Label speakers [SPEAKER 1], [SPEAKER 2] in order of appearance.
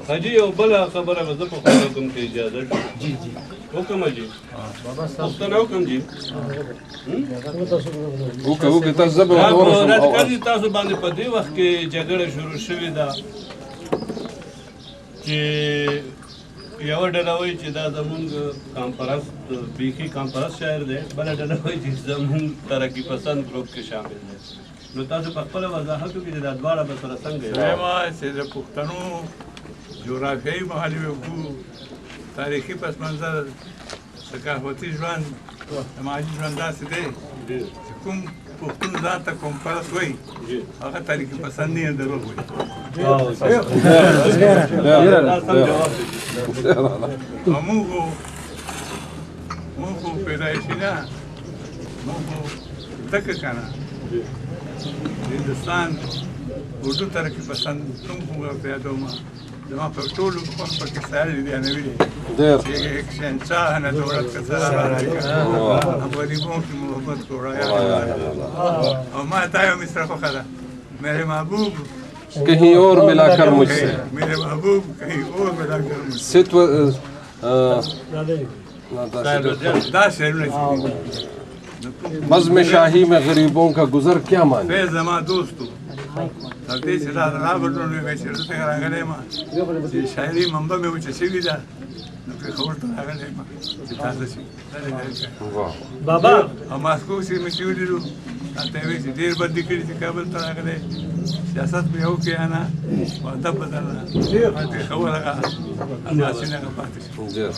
[SPEAKER 1] حاجی یو بله خبره به زه په خپل حکم کې اجازه جی حکم جی پوښتنه وکړم جی
[SPEAKER 2] وکړه تاسو زه به
[SPEAKER 1] راځي تاسو باندې په دې وخت کې جګړه شروع شوې ده چې یو ډله وایي چې دا زمونږ کامپرست بیخي کامپرست شاعر دی بله ډله وایي چې زمونږ ترقي پسند ګروپ کې شامل دی نو تاسو په خپله وضاحت وکړئ چې دا دواړه به سره څنګه
[SPEAKER 3] دویمه چې د پښتنو جغرافیایي محلې وکړو تاریخي پس منظر ثقافتي ژوند سماجي ژوند داسې دی چې کوم پښتون ځان ته کمپرست وایي هغه تاریخي پسند نه دروغ وایي موږ خو پیدایشي نه موږ خو دکه که نه هندوستان اردو ترقی پسند تم خو ورته یادوم زما په ټولو خوښ پکې سایل بیانوي دي چې ایک شهنشاه نه دولت کا سره غریبوں کی محبت کو رایا اور میں تایا مصر خوښه ده میرے محبوب
[SPEAKER 2] کہیں اور ملا کر مجھ سے
[SPEAKER 3] میرے محبوب کہیں اور ملا کر مجھ سے دا شعرونه
[SPEAKER 2] بزم شاہی میں غریبوں کا گزر کیا مانے
[SPEAKER 3] فیض زما دوستو تر دې چې دا رابرټون وی چې زه څنګه راغلی یم چې شاعري منبع مې وچه شوې ده نو پېښور ته راغلی یم چې تازه شي
[SPEAKER 1] بابا
[SPEAKER 3] او ماسکو چې مې چې ولیدو هلته یې وایي چې ډېر بد دي کړي چې کابل ته راغلی سیاست مې وکړې نه ادب بدل نه پېښور هغه همداسې نه هغه پاتې شي